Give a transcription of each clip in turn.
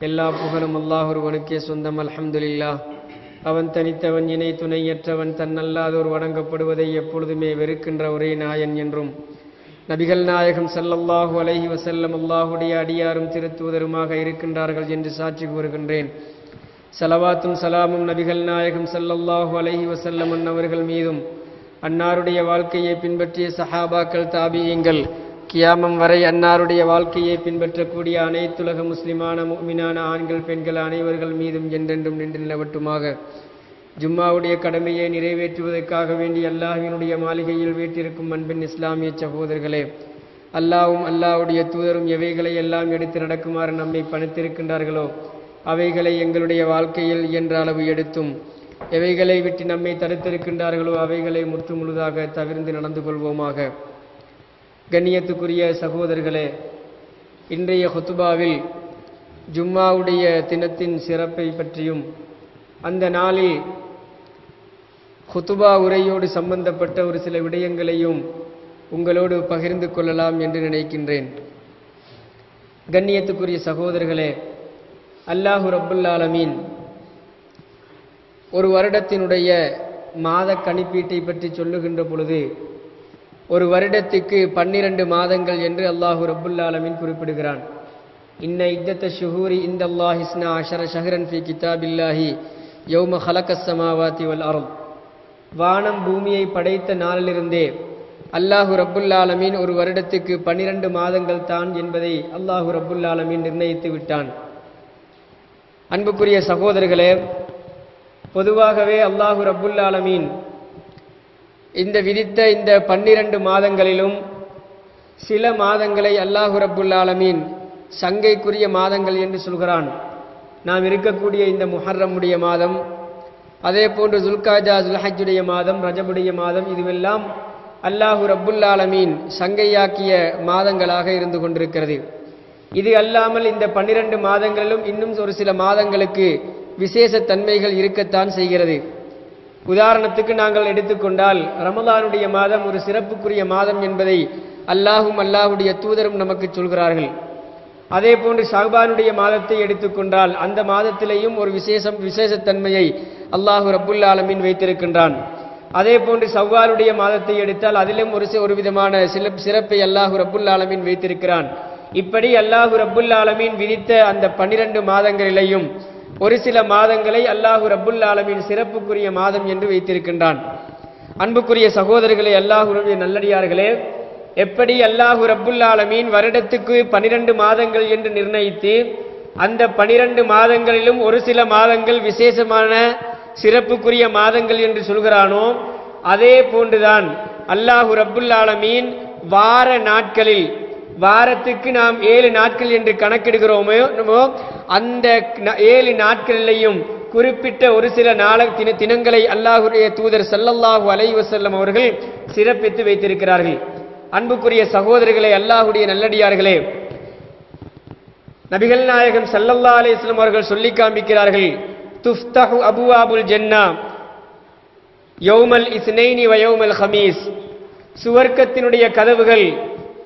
எல்லா புகழும் அல்லாஹ் ஒருவனுக்கே சொந்தம். அல்ஹம்துலில்லாஹ். அவன் தனித்தவன், இணை துணையற்றவன், தன்னல்லாதோர் வணங்கப்படுவதை எப்பொழுதுமே வெறுக்கின்ற ஒரே நாயன் என்றும் நபிகள் நாயகம் ஸல்லல்லாஹு அலைஹி வஸல்லம் அல்லாஹுடைய அடியாரும் திருத்தூதருமாக இருக்கின்றார்கள் என்று சாட்சி கூறுகின்றேன். ஸலவாத்தும் சலாமும் நபிகள் நாயகம் ஸல்லல்லாஹு அலைஹி வஸல்லம் அன்னவர்கள் மீதும், அன்னாருடைய வாழ்க்கையை பின்பற்றிய சஹாபாக்கள், தாபியீங்கள், கியாமம் வரை அன்னாருடைய வாழ்க்கையை பின்பற்றக்கூடிய அனைத்துலக முஸ்லிமான முஃமினான ஆண்கள் பெண்கள் அனைவர்கள் மீதும் என்றென்றும் நின்று நிலவட்டுமாக. ஜும்மாவுடைய கடமையை நிறைவேற்றுவதற்காக வேண்டி அல்லாஹ்வினுடைய மாளிகையில் வீட்டிருக்கும் அன்பின் இஸ்லாமிய சகோதரர்களே, அல்லாஹ்வும் அல்லாஹ்வுடைய தூதரும் எவைகளை எல்லாம் எடுத்து நடக்குமாறு நம்மை பணித்திருக்கின்றார்களோ அவைகளை எங்களுடைய வாழ்க்கையில் இயன்ற அளவு எடுத்தும், எவைகளை விட்டு நம்மை தடுத்திருக்கின்றார்களோ அவைகளை முற்று முழுதாக தவிர்த்து நடந்து கொள்வோமாக. கண்ணியத்துக்குரிய சகோதரர்களே, இன்றைய ஹுத்துபாவில் ஜும்மாவுடைய தினத்தின் சிறப்பை பற்றியும் அந்த நாளில் ஹுத்துபா உரையோடு சம்பந்தப்பட்ட ஒரு சில விடயங்களையும் உங்களோடு பகிர்ந்து கொள்ளலாம் என்று நினைக்கின்றேன். கண்ணியத்துக்குரிய சகோதரர்களே, அல்லாஹு ரப்புல் ஆலமீன் ஒரு வருடத்தினுடைய மாத கணிப்பீட்டை பற்றி சொல்லுகின்ற பொழுது ஒரு வருடத்துக்கு 12 மாதங்கள் என்று அல்லாஹு ரப்புல் ஆலமீன் குறிப்பிடுகிறான். இன்ன இத்தத்த ஷுஹூரி இந்தல்லாஹி 12 ஷஹ்ரன் ஃபீ கிதாபில்லாஹி யௌம ஹலகஸ் ஸமாவாதி வல் அர்த். வானம் பூமியை படைத்த நாளிலிருந்தே அல்லாஹு ரப்புல் ஆலமீன் ஒரு வருடத்துக்கு 12 மாதங்கள் தான் என்பதை அல்லாஹு ரப்புல் ஆலமீன் நிர்ணயித்து விட்டான். அன்புக்குரிய சகோதரர்களே, பொதுவாகவே அல்லாஹு ரப்புல் ஆலமீன் இந்த விதித்த இந்த 12 மாதங்களிலும் சில மாதங்களை அல்லாஹு ரப்புல் ஆலமீன் சங்கைக்குரிய மாதங்கள் என்று சொல்கிறான். நாம் இருக்கக்கூடிய இந்த முஹர்ரமுடைய மாதம், அதே போன்று துல்காஜா, துல்ஹஜ்ஜுடைய மாதம், ரஜபுடைய மாதம், இதுவெல்லாம் அல்லாஹு ரப்புல் ஆலமீன் சங்கையாக்கிய மாதங்களாக இருந்து கொண்டிருக்கிறது. இது அல்லாமல் இந்த 12 மாதங்களிலும் இன்னும் ஒரு சில மாதங்களுக்கு விசேஷ தன்மைகள் இருக்கத்தான் செய்கிறது. உதாரணத்துக்கு நாங்கள் எடுத்துக்கொண்டால் ரமலானுடைய மாதம் ஒரு சிறப்புக்குரிய மாதம் என்பதை அல்லாஹும் அல்லாஹுடைய தூதரும் நமக்கு சொல்கிறார்கள். அதே போன்று ஷஅபானுடைய மாதத்தை எடுத்துக்கொண்டால் அந்த மாதத்திலேயும் ஒரு விசேஷத்தன்மையை அல்லாஹு ரப்புல் ஆலமீன் வைத்திருக்கின்றான். அதே போன்று ஷவ்வாலுடைய மாதத்தை எடுத்தால் அதிலும் ஒரு விதமான சிறப்பை அல்லாஹு ரப்புல் ஆலமீன் வைத்திருக்கிறான். இப்படி அல்லாஹு ரப்புல் ஆலமீன் விதித்த அந்த 12 மாதங்களிலேயும் ஒரு சில மாதங்களை அல்லாஹு ரப்புல் ஆலமீன் சிறப்புக்குரிய மாதம் என்று வைத்திருக்கின்றான். அன்புக்குரிய சகோதரர்களே, அல்லாஹ்வுடைய நல்லடியார்களே, எப்படி அல்லாஹு ரப்புல் ஆலமீன் வருடத்துக்கு 12 மாதங்கள் என்று நிர்ணயித்து அந்த 12 மாதங்களிலும் ஒரு சில மாதங்கள் விசேஷமான சிறப்புக்குரிய மாதங்கள் என்று சொல்கிறானோ, அதே போன்றுதான் அல்லாஹு ரப்புல் ஆலமீன் வார நாட்களில், வாரத்துக்கு நாம் 7 நாட்கள் என்று கணக்கிடுகிறோமோ அந்த 7 நாட்களிலேயும் குறிப்பிட்ட ஒரு சில தினங்களை அல்லாஹுடைய தூதர் ஸல்லல்லாஹு அலைஹி வஸல்லம் அவர்கள் சிறப்பித்து வைத்திருக்கிறார்கள். அன்புக்குரிய சகோதரர்களே, அல்லாஹுடைய நல்லடியார்களே, நபிகள் நாயகம் ஸல்லல்லாஹு அலைஹி வஸல்லம் அவர்கள் சொல்லி காண்பிக்கிறார்கள், துஃப்தஹு அபுவாபுல் ஜன்னா யௌமல் இஸ்னைனி வ யௌமல் ஹமீஸ். சுவர்க்கத்தினுடைய கதவுகள்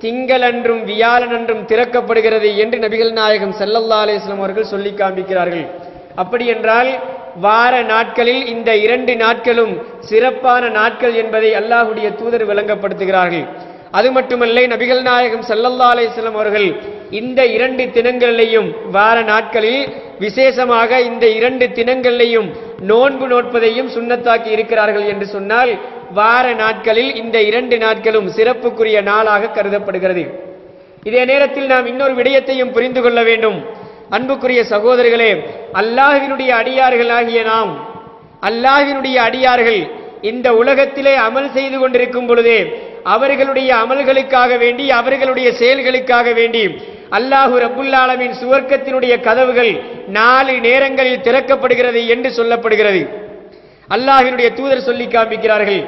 திங்களன்றும் வியாழனன்றும் திறக்கப்படுகிறது என்று நபிகள் நாயகம் ஸல்லல்லாஹு அலைஹி வஸல்லம் அவர்கள் சொல்லி காண்பிக்கிறார்கள். அப்படி என்றால் வார நாட்களில் இந்த 2 நாட்களும் சிறப்பான நாட்கள் என்பதை அல்லாஹுடைய தூதர் விளங்கப்படுத்துகிறார்கள். அது மட்டுமல்ல, நபிகள் நாயகம் ஸல்லல்லாஹு அலைஹி வஸல்லம் அவர்கள் இந்த 2 தினங்களிலேயும் வார நாட்களில் விசேஷமாக இந்த 2 தினங்களிலேயும் நோன்பு நோட்பதையும் சுன்னத்தாக்கி இருக்கிறார்கள் என்று சொன்னால் வார நாட்களில் இந்த 2 நாட்களும் சிறப்புக்குரிய நாளாக கருதப்படுகிறது. இதே நேரத்தில் நாம் இன்னொரு விடயத்தையும் புரிந்து கொள்ள வேண்டும். அன்புக்குரிய சகோதரர்களே, அல்லாஹ்வினுடைய அடியார்களாகிய நாம், அல்லாஹ்வினுடைய அடியார்கள் இந்த உலகத்திலே அமல் செய்து கொண்டிருக்கும் பொழுதே அவர்களுடைய அமல்களுக்காக வேண்டி, அவர்களுடைய செயல்களுக்காக வேண்டி அல்லாஹு ரப்புல் ஆலமீன் சுவர்க்கத்தினுடைய கதவுகள் 4 நேரங்களில் திறக்கப்படுகிறது என்று சொல்லப்படுகிறது. அல்லாஹ்வினுடைய தூதர் சொல்லி காண்பிக்கிறார்கள்.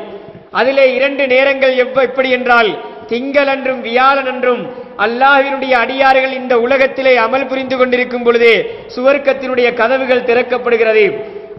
அதிலே 2 நேரங்கள் எப்படி என்றால், திங்களன்றும் வியாழனன்றும் அல்லாஹ்வினுடைய அடியார்கள் இந்த உலகத்திலே அமல் புரிந்து கொண்டிருக்கும் பொழுதே சுவர்க்கத்தினுடைய கதவுகள் திறக்கப்படுகிறது.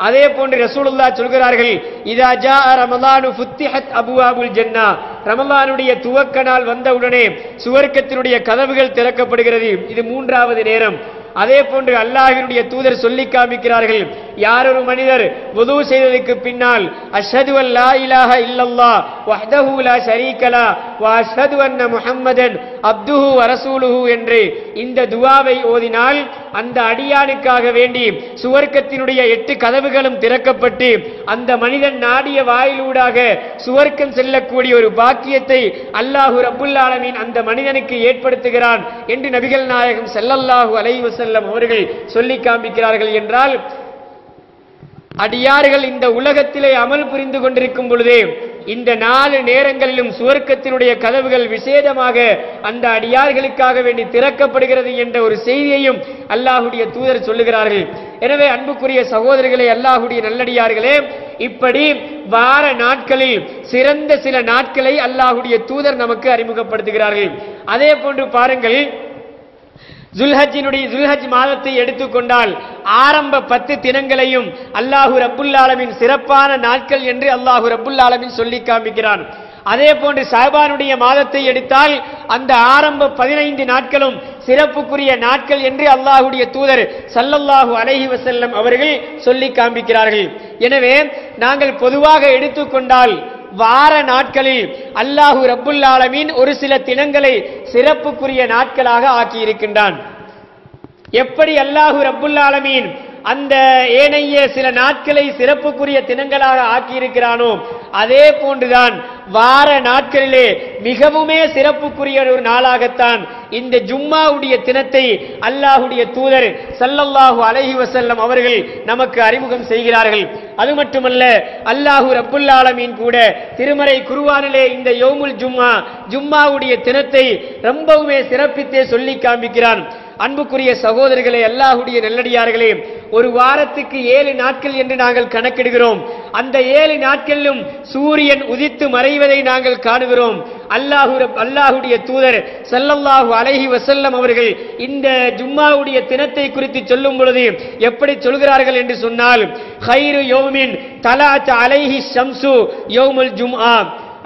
அதே போன்று ரசூலுல்லாஹ் சொல்கிறார்கள், இதா ஜா ரமலானு ஃபுத்திஹத் அபுவாபுல் ஜன்னா, ரமலானுடைய துவக்க நாள் வந்தவுடனே சுவர்க்கத்தினுடைய கதவுகள் திறக்கப்படுகிறது. இது 3வது நேரம். அதே போன்று அல்லாஹ்வினுடைய தூதர் சொல்லி காமிக்கிறார்கள், யார் ஒரு மனிதர் வுது செய்ததற்கு பின்னால் அஷ்ஹது அல்லா இலாஹ இல்லல்லாஹ் வஹ்தஹு லா ஷரீக லஹ் வ அஷ்ஹது அன்ன முஹம்மதன் அப்துஹு வ ரசூலுஹு என்று இந்த துஆவை ஓதினால் அந்த அடியானுக்காக வேண்டி சுவர்க்கத்தினுடைய 8 கதவுகளும் திறக்கப்பட்டு அந்த மனிதன் நாடிய வாயிலூடாக சுவர்க்கம் செல்லக்கூடிய ஒரு பாக்கியத்தை அல்லாஹு ரப்புல் ஆலமீன் அந்த மனிதனுக்கு ஏற்படுத்துகிறான் என்று நபிகள் நாயகம் ஸல்லல்லாஹு அலைஹி வஸல்லம் அவர்கள் சொல்லி காண்பிக்கிறார்கள். என்றால் அடியார்கள் இந்த உலகத்திலே அமல் புரிந்து கொண்டிருக்கும் பொழுதே இந்த 4 நேரங்களிலும் சுவர்க்கத்தினுடைய கதவுகள் விசேடமாக அந்த அடியார்களுக்காக வேண்டி திறக்கப்படுகிறது என்ற ஒரு செய்தியையும் அல்லாஹ்வுடைய தூதர் சொல்லுகிறார்கள். எனவே அன்புக்குரிய சகோதரர்களே, அல்லாஹ்வுடைய நல்லடியார்களே, இப்படி வார நாட்களில் சிறந்த சில நாட்களை அல்லாஹ்வுடைய தூதர் நமக்கு அறிமுகப்படுத்துகிறார்கள். அதே போன்று பாருங்கள், ஜுல்ஹஜ் மாதத்தை எடுத்துக்கொண்டால் ஆரம்ப 10 தினங்களையும் அல்லாஹு ரப்புல் ஆலமீன் சிறப்பான நாட்கள் என்று அல்லாஹு ரப்புல் ஆலமீன் சொல்லி காண்பிக்கிறான். அதே போன்று ஷஅபானுடைய மாதத்தை எடுத்தால் அந்த ஆரம்ப 15 நாட்களும் சிறப்புக்குரிய நாட்கள் என்று அல்லாஹ்வுடைய தூதர் ஸல்லல்லாஹு அலைஹி வஸல்லம் அவர்கள் சொல்லி காண்பிக்கிறார்கள். எனவே நாங்கள் பொதுவாக எடுத்துக்கொண்டால் வார நாட்களில் அல்லாஹு ரப்புல் ஆலமீன் ஒரு சில தினங்களை சிறப்புக்குரிய நாட்களாக ஆக்கி இருக்கின்றான். எப்படி அல்லாஹு ரப்புல் ஆலமீன் அந்த ஏனைய சில நாட்களை சிறப்புக்குரிய தினங்களாக ஆக்கியிருக்கிறானோ அதே போன்றுதான் வார நாட்களிலே மிகவுமே சிறப்புக்குரிய ஒரு நாளாகத்தான் இந்த ஜும்மாவுடைய தினத்தை அல்லாஹ்வுடைய தூதர் ஸல்லல்லாஹு அலைஹி வஸல்லம் அவர்கள் நமக்கு அறிமுகம் செய்கிறார்கள். அது மட்டுமல்ல, அல்லாஹு ரப்புல் ஆலமீன் கூட திருமறை குர்ஆனிலே இந்த யௌமுல் ஜும்மாவுடைய தினத்தை ரொம்பவுமே சிறப்பித்தே சொல்லி காண்பிக்கிறான். அன்புக்குரிய சகோதரர்களே, அல்லாஹ்வுடைய நல்லடியார்களே, ஒரு வாரத்துக்கு 7 நாட்கள் என்று நாங்கள் கணக்கிடுகிறோம். அந்த 7 நாட்களிலும் சூரியன் உதித்து மறைவதை நாங்கள் காணுகிறோம். அல்லாஹ்வுடைய தூதர் ஸல்லல்லாஹு அலைஹி வஸல்லம் அவர்கள் இந்த ஜும்மாவுடைய தினத்தை குறித்து சொல்லும் பொழுது எப்படி சொல்கிறார்கள் என்று சொன்னால், கைரு யௌமின் தலஅத் அலைஹி ஷம்சு யௌமுல் ஜும்ஆ,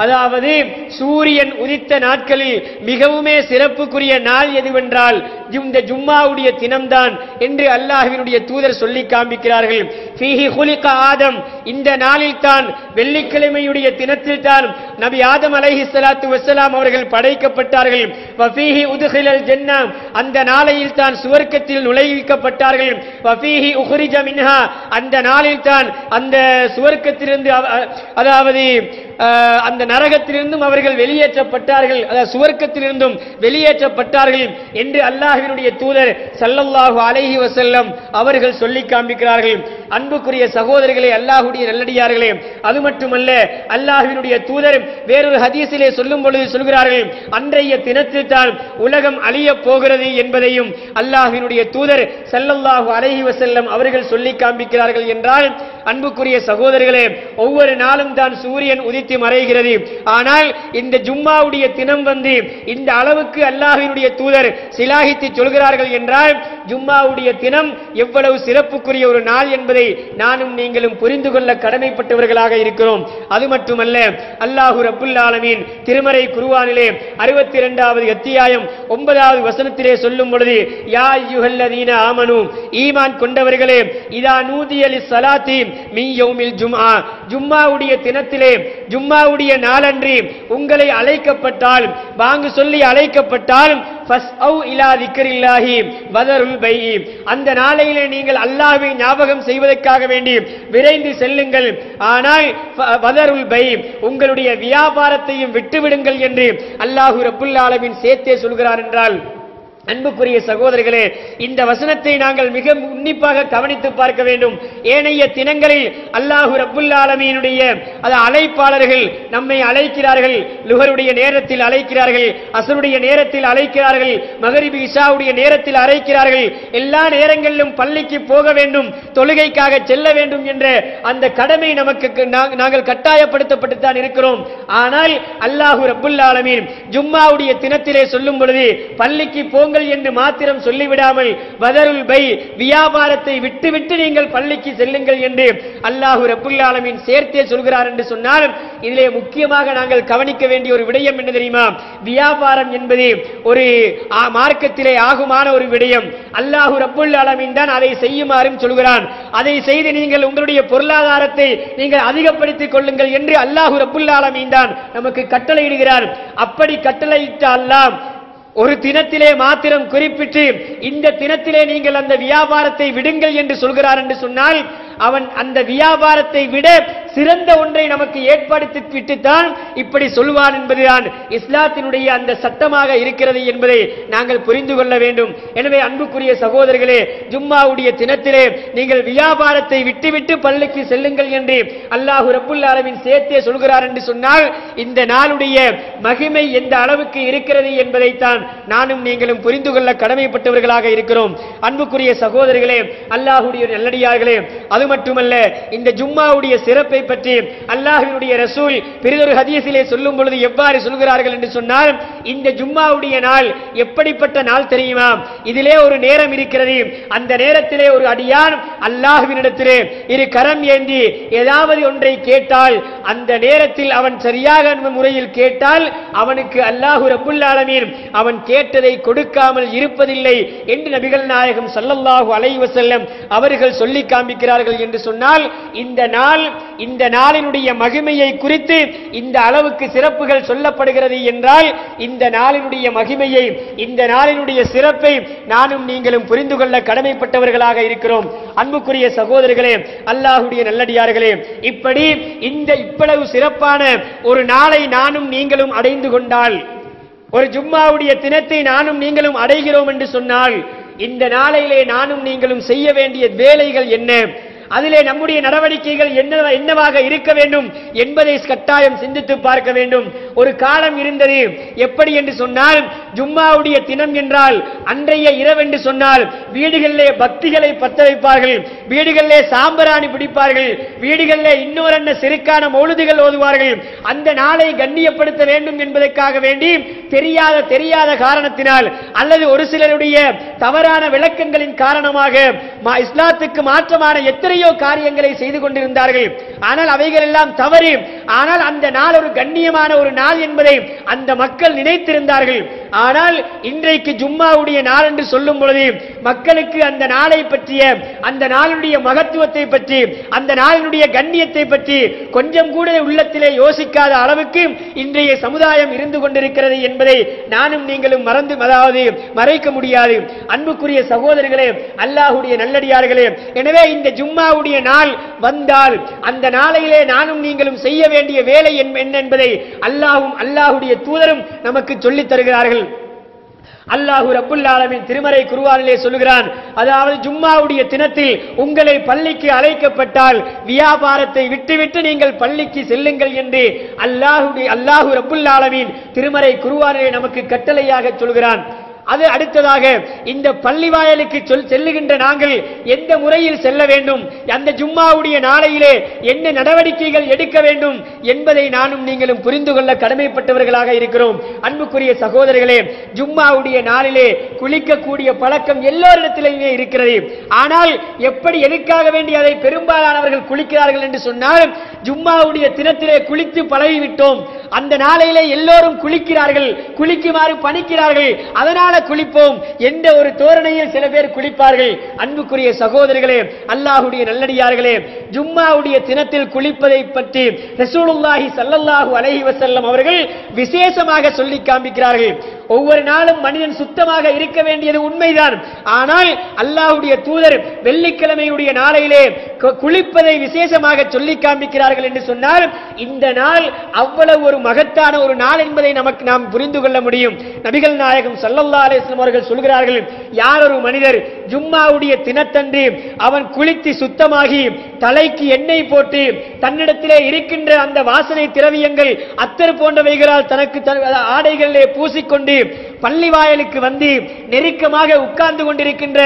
அதாவது சூரியன் உதித்த நாட்களில் மிகவுமே சிறப்புக்குரிய நாள் எதுவென்றால் இந்த ஜும்மாவுடைய தினம்தான் என்று அல்லாஹ்வினுடைய தூதர் சொல்லி காண்பிக்கிறார்கள். ஃபீஹி குலிக ஆதம், இந்த நாளில் தான் வெள்ளிக்கிழமையுடைய தினத்தில் தான் நபி ஆதம் அலைஹிஸ்ஸலாத்து வஸ்ஸலாம் அவர்கள் படைக்கப்பட்டார்கள். வஃபீஹி உத்கிலல் ஜன்னah, அந்த நாளையில் தான் சுவர்க்கத்தில் நுழைவிக்கப்பட்டார்கள். வஃபீஹி உக்ரிஜ மின்ஹா, அந்த நாளில் தான் அந்த சுவர்க்கத்திலிருந்து அதாவது அந்த நரகத்திலிருந்தும் அவர்கள் வெளியேற்றப்பட்டார்கள், அதாவது சுவர்க்கத்திலிருந்தும் வெளியேற்றப்பட்டார்கள் என்று அல்லாஹ்வினுடைய தூதர் ஸல்லல்லாஹு அலைஹி வஸல்லம் அவர்கள் சொல்லி காண்பிக்கிறார்கள். அன்புக்குரிய சகோதரர்களே, அல்லாஹ்வுடைய நல்லடியார்களே, அது மட்டுமல்ல, அல்லாஹ்வினுடைய தூதர் வேறொரு ஹதீஸிலே சொல்லும் பொழுது சொல்கிறார்கள், அன்றைய தினத்தில் தான் உலகம் அழிய போகிறது என்பதையும் அல்லாஹ்வினுடைய தூதர் ஸல்லல்லாஹு அலைஹி வஸல்லம் அவர்கள் சொல்லி காண்பிக்கிறார்கள். என்றால் அன்புக்குரிய சகோதரர்களே, ஒவ்வொரு நாளும் தான் சூரியன் உதித்து மறைகிறது. ஆனால் இந்த ஜும்மாவுடைய தினம் வந்து இந்த அளவுக்கு அல்லாஹ்வினுடைய தூதர் சிலாகித்து சொல்கிறார்கள் என்றால் ஜும்மாவுடைய தினம் எவ்வளவு சிறப்புக்குரிய ஒரு நாள் என்பதை நானும் நீங்களும் புரிந்து கொள்ள கடமைப்பட்டவர்களாக இருக்கிறோம். அது மட்டுமல்ல, அல்லாஹு ரப்புல் ஆலமீன் திருமறை குர்ஆனிலே 62வது அத்தியாயம் 9வது வசனத்திலே சொல்லும் பொழுது, யா அய்யுஹல்லதீன ஆமனு, ஈமான் கொண்டவர்களே, இதா நூதிய லிஸ்ஸலாத்தி மின் யௌமில் ஜும்ஆ, ஜும்மாவுடைய தினத்திலே ஜும்மாவுடைய நாளன்று உங்களை அழைக்கப்பட்டால், வாங்கு சொல்லி அழைக்கப்பட்டால், ஃபஸ்அவ் இலா திக்ரில்லாஹி வதருல் பைஇ, அந்த நாளையிலே நீங்கள் அல்லாஹ்வை ஞாபகம் செய்வதற்காக வேண்டி விரைந்து செல்லுங்கள். ஆனால் வதருல் பைஇ, உங்களுடைய வியாபாரத்தையும் விட்டுவிடுங்கள் என்று அல்லாஹு ரப்புல் ஆலமீன் சேர்த்தே சொல்கிறார். என்றால் அன்புக்குரிய சகோதரர்களே, இந்த வசனத்தை நாங்கள் மிக உன்னிப்பாக கவனித்து பார்க்க வேண்டும். ஏனைய தினங்களில் அல்லாஹு ரப்புல் ஆலமீனுடைய அழைப்பாளர்கள் நம்மை அழைக்கிறார்கள், லுஹருடைய நேரத்தில் அழைக்கிறார்கள், அஸ்ருடைய நேரத்தில் அழைக்கிறார்கள், மகரிபி இஷாவுடைய நேரத்தில் அழைக்கிறார்கள். எல்லா நேரங்களிலும் பள்ளிக்கு போக வேண்டும், தொழுகைக்காக செல்ல வேண்டும் என்ற அந்த கடமை நமக்கு நாங்கள் கட்டாயப்படுத்தப்பட்டுத்தான் இருக்கிறோம். ஆனால் அல்லாஹு ரப்புல் ஆலமீன் ஜும்மாவுடைய தினத்திலே சொல்லும் பொழுது பள்ளிக்கு போங்கள் தொழுங்கள் என்று மாத்திரம் சொல்லிவிடாமல் வதருல் பை, வியாபாரத்தை விட்டுவிட்டு நீங்கள் பள்ளிக்கு செல்லுங்கள் என்று அல்லாஹ் ரப்புல் ஆலமீன் சேர்த்தே சொல்கிறார் என்று சொன்னால், இதிலே முக்கியமாக நாங்கள் கவனிக்க வேண்டிய ஒரு விடயம் என்ன தெரியுமா? வியாபாரம் என்பது ஒரு மார்க்கத்திலே ஆகுமான ஒரு விடயம். அல்லாஹ் ரப்புல் ஆலமீன் தான் அதை செய்யுமாறும் சொல்கிறான். அதை செய்து நீங்கள் உங்களுடைய பொருளாதாரத்தை நீங்கள் அதிகப்படுத்திக் கொள்ளுங்கள் என்று அல்லாஹ் ரப்புல் ஆலமீன் தான் நமக்கு கட்டளையிடுகிறார். அப்படி கட்டளையிட்ட அல்லாஹ் ஒரு தினத்திலே மாத்திரம் குறிப்பிட்டு இந்த தினத்திலே நீங்கள் அந்த வியாபாரத்தை விடுங்கள் என்று சொல்கிறார் என்று சொன்னால், அவன் அந்த வியாபாரத்தை விட சிறந்த ஒன்றை நமக்கு ஏற்படுத்தி விட்டுத்தான் இப்படி சொல்வான் என்பதுதான் இஸ்லாத்தினுடைய அந்த சட்டமாக இருக்கிறது என்பதை நாங்கள் புரிந்து கொள்ள வேண்டும். எனவே அன்புக்குரிய சகோதரர்களே, ஜும்மாவுடைய தினத்திலே நீங்கள் வியாபாரத்தை விட்டுவிட்டு பள்ளிக்கு செல்லுங்கள் என்று அல்லாஹ் ரப்புல் ஆலமீன் சேர்த்தே சொல்கிறார் என்று சொன்னால், இந்த நாளுடைய மகிமை எந்த அளவுக்கு இருக்கிறது என்பதைத்தான் நானும் நீங்களும் புரிந்து கொள்ள கடமைப்பட்டவர்களாக இருக்கிறோம். அன்புக்குரிய சகோதரர்களே, அல்லாஹ்வுடைய நல்லடியார்களே, அது மட்டுமல்ல, இந்த ஜும்மாவுடைய சிறப்பை பற்றி அல்லாஹ்வினுடைய ரசூல் பெரிதொரு ஹதீஸிலே சொல்லும் பொழுது எவ்வாறு சொல்கிறார்கள் என்று சொன்னால், இந்த ஜும்மாவுடைய நாள் எப்படிப்பட்ட நாள் தெரியுமா? இதிலே ஒரு நேரம் இருக்கிறது. அந்த நேரத்திலே ஒரு அடியான் அல்லாஹ்வினிடத்திலே இரு கரம் ஏந்தி ஏதாவது ஒன்றை கேட்டால், அந்த நேரத்தில் அவன் சரியாக முறையில் கேட்டால் அவனுக்கு அல்லாஹ் ரப்புல் ஆலமீன் அவன் கேட்டதை கொடுக்காமல் இருப்பதில்லை என்று நபிகள் நாயகம் ஸல்லல்லாஹு அலைஹி வஸல்லம் அவர்கள் சொல்லி காண்பிக்கிறார்கள் என்று சொன்னால், இந்த நாளினுடைய மகிமையை குறித்து இந்த அளவுக்கு சிறப்புகள் சொல்லப்படுகிறது என்றால், இந்த நாளினுடைய மகிமையை, இந்த நாளினுடைய சிறப்பை நானும் நீங்களும் புரிந்து கொள்ள கடமைப்பட்டவர்களாக இருக்கிறோம். அன்புக்குரிய சகோதரர்களே, அல்லாஹ்வுடைய நல்லடியார்களே, இப்படி இந்த இவ்வளவு சிறப்பான ஒரு நாளை நானும் நீங்களும் அடைந்து கொண்டால், ஒரு ஜும்மாவுடைய தினத்தை நானும் நீங்களும் அடைகிறோம் என்று சொன்னால், இந்த நாளையிலே நானும் நீங்களும் செய்ய வேண்டிய வேலைகள் என்ன, அதிலே நம்முடைய நடவடிக்கைகள் என்னவாக இருக்க வேண்டும் என்பதை கட்டாயம் சிந்தித்து பார்க்க வேண்டும். ஒரு காலம் இருந்தது, எப்படி என்று சொன்னால், ஜும்மாவுடைய தினம் என்றால் அன்றைய இரவென்று சொன்னால் வீடுகளிலே பக்திகளை பற்ற வைப்பார்கள், வீடுகளிலே சாம்பராணி பிடிப்பார்கள், வீடுகளிலே இன்னொரு சிறுக்கான மௌலுதுகள் ஓதுவார்கள். அந்த நாளை கண்ணியப்படுத்த வேண்டும் என்பதற்காக வேண்டி தெரியாத காரணத்தினால் அல்லது ஒரு சிலருடைய தவறான விளக்கங்களின் காரணமாக இஸ்லாத்துக்கு மாற்றமான எத்தனையோ காரியங்களை செய்து கொண்டிருந்தார்கள். ஆனால் அவைகள் எல்லாம் தவறு. ஆனால் அந்த நாள் ஒரு கண்ணியமான ஒரு நாள் என்பதை அந்த மக்கள் நினைத்திருந்தார்கள். ஆனால் இன்றைக்கு ஜும்மாவுடைய நாள் என்று சொல்லும் பொழுது மக்களுக்கு அந்த நாளை பற்றிய, அந்த நாளுடைய மகத்துவத்தை பற்றி, அந்த நாளினுடைய கண்ணியத்தை பற்றி கொஞ்சம் கூட உள்ளத்திலே யோசிக்காத அளவுக்கு இன்றைய சமுதாயம் இருந்து கொண்டிருக்கிறது என்பதை நானும் நீங்களும் மறைக்க முடியாது. அன்புக்குரிய சகோதரர்களே, அல்லாஹ்வுடைய நல்லடியார்களே, எனவே இந்த ஜும்மாவுடைய நாள் வந்தால் அந்த நாளையிலே நானும் நீங்களும் செய்ய வேண்டிய வேலை என்ன என்பதை அல்லாஹ்வும் அல்லாஹ்வுடைய தூதரும் நமக்கு சொல்லித் தருகிறார்கள். அல்லாஹ் ரப்புல் ஆலமீன் திருமறை குர்ஆனிலே சொல்கிறான், அதாவது ஜும்மாவுடைய தினத்தில் உங்களை பள்ளிக்கு அழைக்கப்பட்டால் வியாபாரத்தை விட்டுவிட்டு நீங்கள் பள்ளிக்கு செல்லுங்கள் என்று அல்லாஹ் ரப்புல் ஆலமீன் திருமறை குர்ஆனிலே நமக்கு கட்டளையாக சொல்கிறான். அது அடுத்ததாக இந்த பள்ளி வாயிலுக்கு செல்லுகின்ற நாங்கள் எந்த முறையில் செல்ல வேண்டும், அந்த ஜும்மாவுடைய நாளையிலே என்ன நடவடிக்கைகள் எடுக்க வேண்டும் என்பதை நானும் நீங்களும் புரிந்து கொள்ள கடமைப்பட்டவர்களாக இருக்கிறோம். அன்புக்குரிய சகோதரர்களே, ஜும்மாவுடைய நாளிலே குளிக்கக்கூடிய பழக்கம் எல்லோரிடத்திலேயே இருக்கிறது. ஆனால் எப்படி, எதுக்காக வேண்டி அதை பெரும்பாலானவர்கள் குளிக்கிறார்கள் என்று சொன்னால், ஜும்மாவுடைய தினத்திலே குளித்து பழகிவிட்டோம், அந்த நாளையிலே எல்லோரும் குளிக்கிறார்கள், குளிக்குமாறு பணிக்கிறார்கள், அதனால குளிப்போம் என்ற ஒரு தோரணையில் சில பேர் குளிப்பார்கள். அன்புக்குரிய சகோதரர்களே, அல்லாஹ்வுடைய நல்லடியார்களே, ஜும்மாவுடைய தினத்தில் குளிப்பதை பற்றி ரசூலுல்லாஹி ஸல்லல்லாஹு அலைஹி வஸல்லம் அவர்கள் விசேஷமாக சொல்லி காண்பிக்கிறார்கள். ஒவ்வொரு நாளும் மனிதன் சுத்தமாக இருக்க வேண்டியது உண்மைதான். ஆனால் அல்லாஹ்வுடைய தூதர் வெள்ளிக்கிழமையுடைய நாளையிலே குளிப்பதை விசேஷமாக சொல்லி காண்பிக்கிறார்கள் என்று சொன்னால், இந்த நாள் அவ்வளவு ஒரு மகத்தான ஒரு நாள் என்பதை நாம் புரிந்து கொள்ள முடியும். நபிகள் நாயகம் ஸல்லல்லாஹு அலைஹி வஸல்லம் அவர்கள் சொல்கிறார்கள், யார் ஒரு மனிதர் ஜும்மாவுடைய தினத்தன்று அவன் குளித்து சுத்தமாகி தலைக்கு எண்ணெய் போட்டு தன்னிடத்திலே இருக்கின்ற அந்த வாசனை திரவியங்கள் அத்தர் போன்றவைகளால் தனக்கு ஆடைகளிலே பூசிக்கொண்டு பள்ளி வாயிலுக்கு வந்து நெருக்கமாக உட்கார்ந்து கொண்டிருக்கின்ற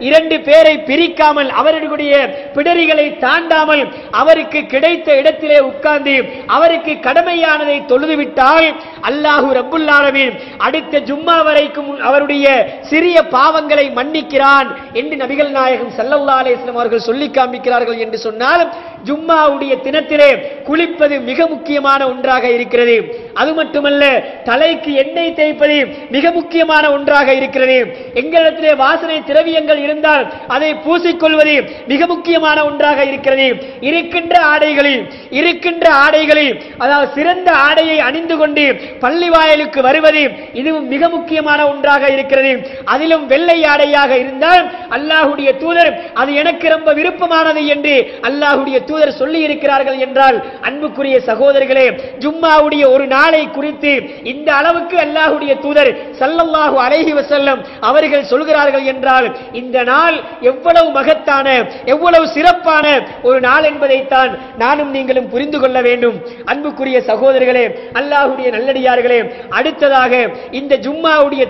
2 பேரை பிரிக்காமல், அவர்களுடைய பிடரிகளை தாண்டாமல் அவருக்கு கிடைத்த இடத்திலே உட்கார்ந்து அவருக்கு கடமையானதை தொழுதுவிட்டால் அல்லாஹு ரப்புல் ஆலமீன் அடுத்த ஜும்மா வரைக்கும் அவருடைய சிறிய பாவங்களை மன்னிக்கிறான் என்று நபிகள் நாயகம் ஸல்லல்லாஹு அலைஹி வஸல்லம் அவர்கள் சொல்லி காண்பிக்கிறார்கள். என்று சொன்னால் ஜும்மாவுடைய தினத்திலே குளிப்பது மிக முக்கியமான ஒன்றாக இருக்கிறது. அது மட்டுமல்ல, தலைக்கு எண்ணெய் தேய்ப்பது மிக முக்கியமான ஒன்றாக இருக்கிறது. எங்களிடத்திலே வாசனை திரவியங்கள் இருந்தால் அதை பூசிக்கொள்வது மிக முக்கியமான ஒன்றாக இருக்கிறது. இருக்கின்ற ஆடைகளில் அதாவது சிறந்த ஆடையை அணிந்து கொண்டு பள்ளி வாயிலுக்கு வருவது இதுவும் மிக முக்கியமான ஒன்றாக இருக்கிறது. அதிலும் வெள்ளை ஆடையாக இருந்தால் அல்லாஹ்வுடைய தூதர் அது எனக்கு ரொம்ப விருப்பமானது என்று அல்லாஹ்வுடைய தூதர் சொல்லி இருக்கிறார்கள் என்றால், அன்புக்குரிய சகோதரர்களே, ஜும்மாவுடைய ஒரு நாளை குறித்து இந்த அளவுக்கு அல்லாஹ்வுடைய தூதர் ஸல்லல்லாஹு அலைஹி வஸல்லம் அவர்கள் சொல்கிறார்கள் என்றால், இந்த நாள் எவ்வளவு மகத்தான, எவ்வளவு சிறப்பான ஒரு நாள் என்பதைத்தான் நானும் நீங்களும் புரிந்து கொள்ள வேண்டும். அன்புக்குரிய சகோதரர்களே, அல்லாஹ்வுடைய நல்லடியார்களே, அடுத்ததாக இந்த ஜும்மாவுடைய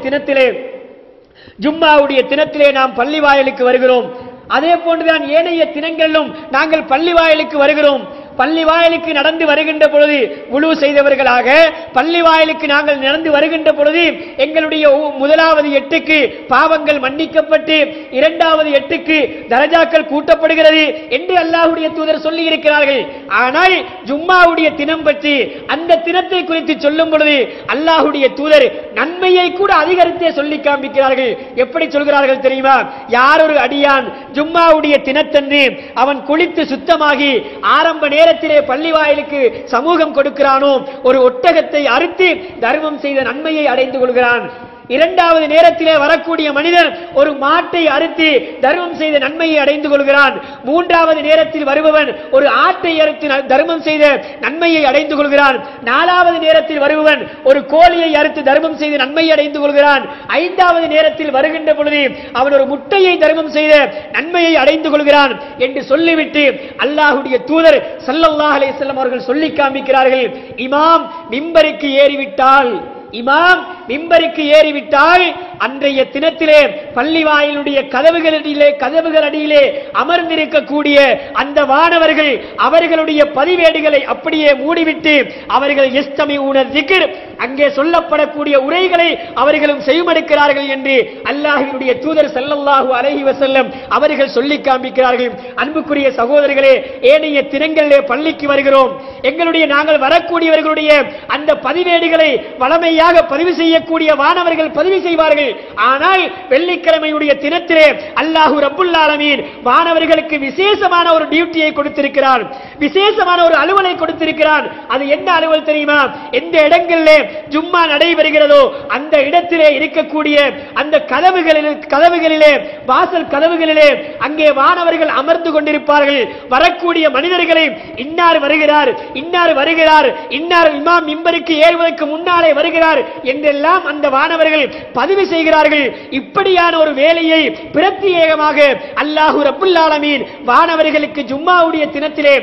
தினத்திலே நாம் பள்ளி வாயிலுக்கு வருகிறோம். அதே போன்றுதான் ஏனைய தினங்களிலும் நாங்கள் பள்ளி வாயிலுக்கு வருகிறோம். பள்ளி வாயிலுக்கு நடந்து வருகின்ற பொழுது வுளு செய்தவர்களாக பள்ளி வாயிலுக்கு நாங்கள் நடந்து வருகின்ற பொழுது எங்களுடைய முதலாவது 8க்கு பாவங்கள் மன்னிக்கப்பட்டு 2வது 8க்கு தரஜாக்கள் கூட்டப்படுகிறது என்று அல்லாஹ்வுடைய தூதர் சொல்லி இருக்கிறார்கள். ஆனால் ஜும்மாவுடைய தினம் பற்றி அந்த தினத்தை குறித்து சொல்லும் பொழுது அல்லாஹ்வுடைய தூதர் நன்மையை கூட அதிகரித்தே சொல்லி காண்பிக்கிறார்கள். எப்படி சொல்கிறார்கள் தெரியுமா? யார் ஒரு அடியான் ஜும்மாவுடைய தினத்தன்று அவன் குளித்து சுத்தமாகி ஆரம்ப நேரத்திலே பள்ளி வாயிலுக்கு சமூகம் கொடுக்கிறானோ, ஒரு ஒட்டகத்தை அறுத்து தர்மம் செய்த நன்மையை அடைந்து கொள்கிறான். 2வது நேரத்திலே வரக்கூடிய மனிதன் ஒரு மாட்டை அறுத்து தர்மம் செய்த நன்மையை அடைந்து கொள்கிறான். 3வது நேரத்தில் வருபவன் ஒரு ஆட்டை அறுத்து தர்மம் செய்த நன்மையை அடைந்து கொள்கிறான். 4வது நேரத்தில் வருபவன் ஒரு கோழியை அறுத்து தர்மம் செய்த நன்மையை அடைந்து கொள்கிறான். 5வது நேரத்தில் வருகின்ற பொழுது அவன் ஒரு முட்டையை தர்மம் செய்த நன்மையை அடைந்து கொள்கிறான் என்று சொல்லிவிட்டு அல்லாஹ்வுடைய தூதர் ஸல்லல்லாஹு அலைஹி வஸல்லம் அவர்கள் சொல்லி காண்பிக்கிறார்கள், இமாம் மிம்பருக்கு ஏறிவிட்டால் அன்றைய தினத்திலே பள்ளி வாயிலுடைய கதவுகள் அடியிலே அமர்ந்திருக்கக்கூடிய அந்த வானவர்கள் அவர்களுடைய பதிவேடுகளை அப்படியே மூடிவிட்டு அவர்கள் யஸ்தமிஊன ஸிக்ர், அங்கே சொல்லப்படக்கூடிய உரைகளை அவர்களும் செய்யுமெடுக்கிறார்கள் என்று அல்லாஹ்வுடைய தூதர் ஸல்லல்லாஹு அலைஹி வஸல்லம் அவர்கள் சொல்லி காண்பிக்கிறார்கள். அன்புக்குரிய சகோதரர்களே, ஏனைய தினங்களிலே பள்ளிக்கு வருகிறோம். நாங்கள் வரக்கூடியவர்களுடைய அந்த பதிவேடுகளை வளமையாக பதிவு செய்யக்கூடிய வானவர்கள் பதிவு செய்வார்கள். ஆனால் வெள்ளிக்கிழமையுடைய தினத்திலே அல்லாஹ் ரப்புல் ஆலமீன் வானவர்களுக்கு விசேஷமான ஒரு டியூட்டியை கொடுத்திருக்கிறார், விசேஷமான ஒரு அலுவலை கொடுத்திருக்கிறார். அது என்ன அலுவல் தெரியுமா? எந்த இடங்களிலே ஜும்மா நடைபெறுகிறதோ அந்த இடத்திலே இருக்கக்கூடிய அந்த கதவுகளிலே வாசல் கதவுகளிலே அங்கே வானவர்கள் அமர்ந்து கொண்டிருப்பார்கள். வரக்கூடிய மனிதர்களை இன்னார் வருகிறார், இன்னார் இமாம் மிம்பருக்கு ஏறுவதற்கு முன்னாலே வருகிறார் என்றெல்லாம் அந்த வானவர்கள் பதிவு செய்கிறார்கள். இப்படியான ஒரு வேலையை பிரத்யேகமாக அல்லாஹ் ரப்புல் ஆலமீன் வானவர்களுக்கு ஜும்மாவுடைய தினத்திலே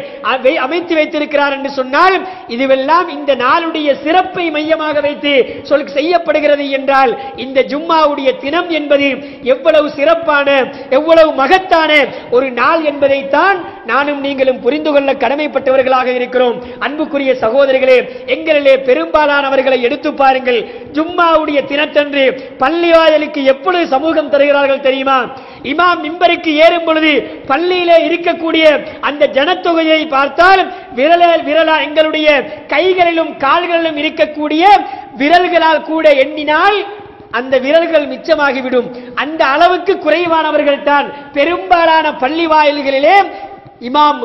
அமைத்து வைத்திருக்கிறார் என்று சொன்னால், இதுவெல்லாம் இந்த நாளுடைய சிறப்பை மையமாக வைத்து செய்யப்படுகிறது என்றால், இந்த ஜும்மாவுடைய தினம் என்பது எவ்வளவு சிறப்பான, எவ்வளவு மகத்தான ஒரு நாள் என்பதைத்தான் நானும் நீங்களும் புரிந்து கொள்ள கடமைப்பட்டவர்களாக இருக்கிறோம். அன்புக்குரிய சகோதரிகளே, எங்களிலே பெரும்பாலானவர்களை எடுத்து பாருங்கள். ஜும்மாவுடைய தினத்தன்று பள்ளி வாயிலுக்கு எப்பொழுது சமூகம் தருகிறார்கள் தெரியுமா? இமாம் மிம்பருக்கு ஏறும் பொழுது பள்ளியிலே இருக்கக்கூடிய அந்த ஜனத்தொகையை பார்த்தால் விரலா எங்களுடைய கைகளிலும் கால்களிலும் இருக்கக்கூடிய விரல்களால் கூட எண்ணினால் அந்த விரல்கள் மிச்சமாகிவிடும். அந்த அளவுக்கு குறைவானவர்கள் தான் பெரும்பாலான பள்ளி வாயில்களிலே இமாம்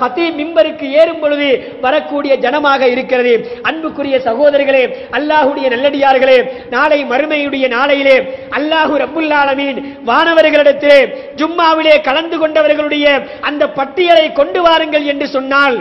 ஹத்தீப் மிம்பருக்கு ஏறும் பொழுது வரக்கூடிய ஜனமாக இருக்கிறது. அன்புக்குரிய சகோதரர்களே, அல்லாஹ்வுடைய நல்லடியார்களே, நாளை மறுமையுடைய நாளையிலே அல்லாஹ் ரப்புல் ஆலமீன் வானவர்களிடத்திலே ஜும்மாவிலே கலந்து கொண்டவர்களுடைய அந்த பட்டியலை கொண்டு வாருங்கள் என்று சொன்னால்,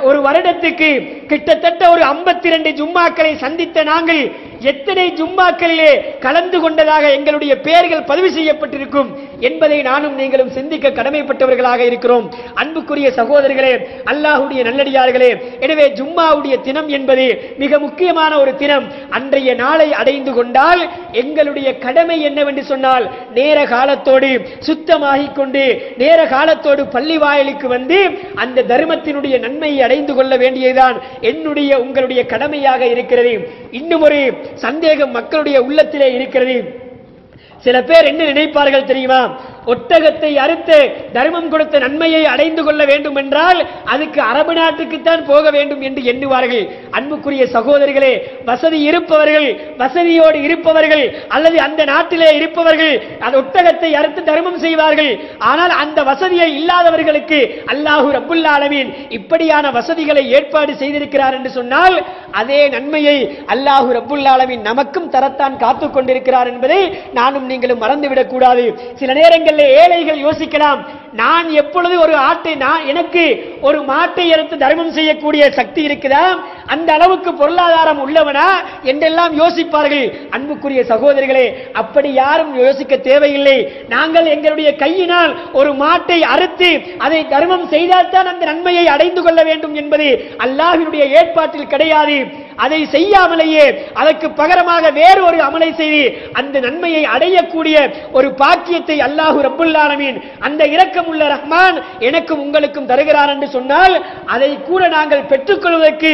ஒரு வருடத்துக்கு கிட்டத்தட்ட ஒரு 52 ஜும்மாக்களை சந்தித்த நாங்கள் எத்தனை ஜும்மாக்களிலே கலந்து கொண்டதாக எங்களுடைய பெயர்கள் பதிவு செய்யப்பட்டிருக்கும் என்பதை நானும் நீங்களும் சிந்திக்க கடமைப்பட்டவர்களாக இருக்கிறோம். அன்புக்குரிய சகோதரர்களே, அல்லாஹ்வுடைய நல்லடியார்களே, எனவே ஜும்மாவுடைய தினம் என்பது மிக முக்கியமான ஒரு தினம். அன்றைய நாளை அடைந்து கொண்டால் எங்களுடைய கடமை என்னவென்று சொன்னால், நேர காலத்தோடு சுத்தமாகிக் கொண்டு நேர காலத்தோடு பள்ளி வாயிலுக்கு வந்து அந்த தர்மத்தினுடைய நன்மையை அடைந்து கொள்ள வேண்டியதுதான் என்னுடைய உங்களுடைய கடமையாக இருக்கிறது. இன்னும் ஒரு சந்தேகம் மக்களுடைய உள்ளத்திலே இருக்கிறது. சில பேர் என்ன நினைப்பார்கள் தெரியுமா? ஒட்டகத்தை அறுத்து தர்மம் கொடுத்த நன்மையை அடைந்து கொள்ள வேண்டும் என்றால் அதுக்கு அரபு நாட்டுக்குத்தான் போக வேண்டும் என்று எண்ணுவார்கள். அன்புக்குரிய சகோதரிகளே, வசதி இருப்பவர்கள், வசதியோடு இருப்பவர்கள் அல்லது அந்த நாட்டிலே இருப்பவர்கள் அந்த ஒட்டகத்தை அறுத்து தர்மம் செய்வார்கள். ஆனால் அந்த வசதியை இல்லாதவர்களுக்கு அல்லாஹு ரப்புல் ஆலமீன் இப்படியான வசதிகளை ஏற்பாடு செய்திருக்கிறார் என்று சொன்னால் அதே நன்மையை அல்லாஹு ரப்புல் ஆலமீன் நமக்கும் தரத்தான் காத்துக் கொண்டிருக்கிறார் என்பதை நானும் நீங்களும் மறந்துவிடக் கூடாது. சில நேரங்கள் ஏழைகள் யோசிக்கலாம், நான் எப்பொழுது ஒரு எனக்கு ஒரு மாட்டை எடுத்து தர்மம் செய்யக்கூடிய சக்தி இருக்குதா, அந்த அளவுக்கு பொருளாதாரம் உள்ளவனா என்றெல்லாம் யோசிப்பார்கள். அன்புக்குரிய சகோதரிகளே, அப்படி யாரும் யோசிக்க தேவையில்லை. நாங்கள் எங்களுடைய கையினால் ஒரு மாட்டை அறுத்து அதை தர்மம் செய்தால்தான் அந்த நன்மையை அடைந்து கொள்ள வேண்டும் என்பது அல்லாஹ்வினுடைய ஏற்பாட்டில் கிடையாது. அதை செய்யாமலேயே அதற்கு பகரமாக வேறு ஒரு அமலை செய்து அந்த நன்மையை அடையக்கூடிய ஒரு பாக்கியத்தை அல்லாஹு ரப்புல் ஆலமீன் அந்த இரக்கமுள்ள ரஹ்மான் எனக்கும் உங்களுக்கும் தருகிறார் என்று சொன்னால் அதை கூட நாங்கள் பெற்றுக்கொள்வதற்கு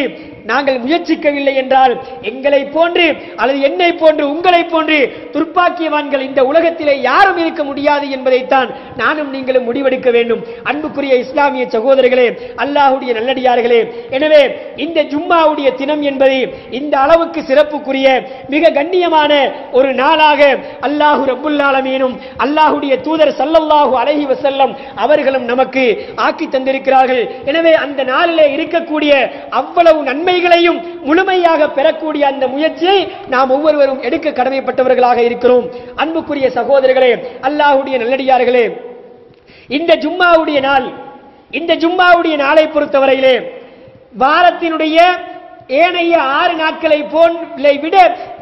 நாங்கள் முயற்சிக்கவில்லை என்றால் எங்களை போன்று அல்லது என்னை போன்று உங்களை போன்று துர்ப்பாக்கியவான்கள் இந்த உலகத்திலே யாரும் இருக்க முடியாது என்பதைத்தான் நானும் நீங்களும் முடிவெடுக்க வேண்டும். அன்புக்குரிய இஸ்லாமிய சகோதரர்களே, அல்லாஹ்வுடைய நல்லடியார்களே, எனவே இந்த ஜும்மாவுடைய தினம் என்பது இந்த அளவுக்கு சிறப்புக்குரிய மிக கண்ணியமான ஒரு நாளாக அல்லாஹு ரப்புல் ஆலமீனும் அல்லாஹ்வுடைய தூதர் ஸல்லல்லாஹு அலைஹி வஸல்லம் அவர்களும் நமக்கு ஆக்கி தந்திருக்கிறார்கள். எனவே அந்த நாளிலே இருக்கக்கூடிய அவ்வளவு நன்மைகளையும் முழுமையாக பெறக்கூடிய அந்த முயற்சியை நாம் ஒவ்வொருவரும் எடுக்க கடமைப்பட்டவர்களாக இருக்கிறோம். அன்புக்குரிய சகோதரர்களே, அல்லாஹ்வுடைய நல்லடியார்களே, இந்த ஜும்மாவுடைய நாளை பொறுத்தவரையிலே வாரத்தினுடைய ஏனைய 6 நாட்களை விட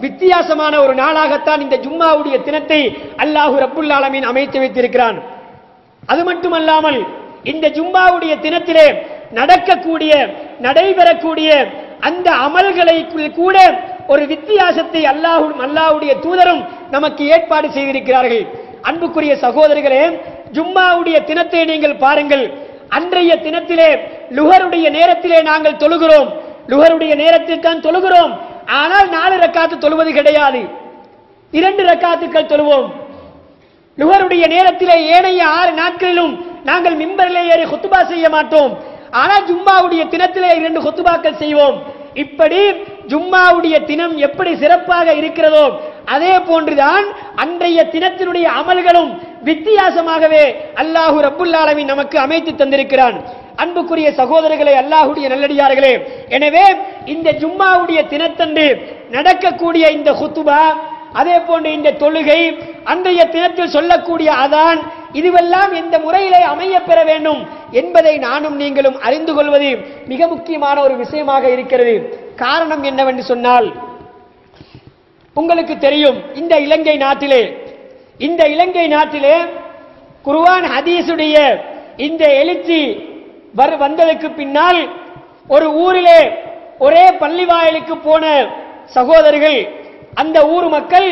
வித்தியாசமான ஒரு நாளாகத்தான் இந்த ஜும்மாவுடைய தினத்தை அல்லாஹு ரப்புல் ஆலமீன் அமைத்து வைத்திருக்கிறான். அது மட்டுமல்லாமல் இந்த ஜும்மாவுடைய தினத்திலே நடைபெறக்கூடிய அந்த அமல்களை கூட ஒரு வித்தியாசத்தை அல்லாஹ்வுடைய தூதரும் நமக்கு ஏற்பாடு செய்திருக்கிறார்கள். அன்புக்குரிய சகோதரர்களே, ஜும்மாவுடைய தினத்தை நீங்கள் பாருங்கள். அன்றைய தினத்திலே லுஹருடைய நேரத்திலே நாங்கள் தொழுகிறோம். லுஹருடைய நேரத்தில் தான் தொழுகிறோம். ஆனால் 4 ரக்காத்து தொழுவது கிடையாது, 2 ரக்காத்துக்கள் தொழுவோம். லுஹருடைய நேரத்திலே ஏனைய 6 நாட்களிலும் நாங்கள் மிம்பரிலே ஏறி குத்துபா செய்ய மாட்டோம். ஆனால் ஜும்மாவுடைய தினத்திலே 2 குத்துபாக்கள் செய்வோம். இப்படி ஜும்மாவுடைய தினம் எப்படி சிறப்பாக இருக்கிறதோ அதே போன்றுதான் அன்றைய தினத்தினுடைய அமல்களும் வித்தியாசமாகவே அல்லாஹு ரப்புல் ஆலமீன் நமக்கு அமைத்து தந்திருக்கிறான். அன்புக்குரிய சகோதரர்களே, அல்லாஹ்வுடைய நல்லடியார்களே, எனவே இந்த ஜும்மாவுடைய தினத்தன்று நடக்கக்கூடிய இந்த குத்துபா, அதே போன்று இந்த தொழுகை, அன்றைய தினத்தில் சொல்லக்கூடிய அதான், இதுவெல்லாம் எந்த முறையிலே அமைய பெற வேண்டும் என்பதை நானும் நீங்களும் அறிந்து கொள்வது மிக முக்கியமான ஒரு விஷயமாக இருக்கிறது. காரணம் என்னவென்று சொன்னால், உங்களுக்கு தெரியும், இந்த இலங்கை நாட்டிலே குர்ஆன் ஹதீஸுடைய இந்த எழுச்சி வந்ததற்கு பின்னால் ஒரு ஊரிலே ஒரே பள்ளி வாயிலுக்கு போன சகோதரர்கள், அந்த ஊர் மக்கள்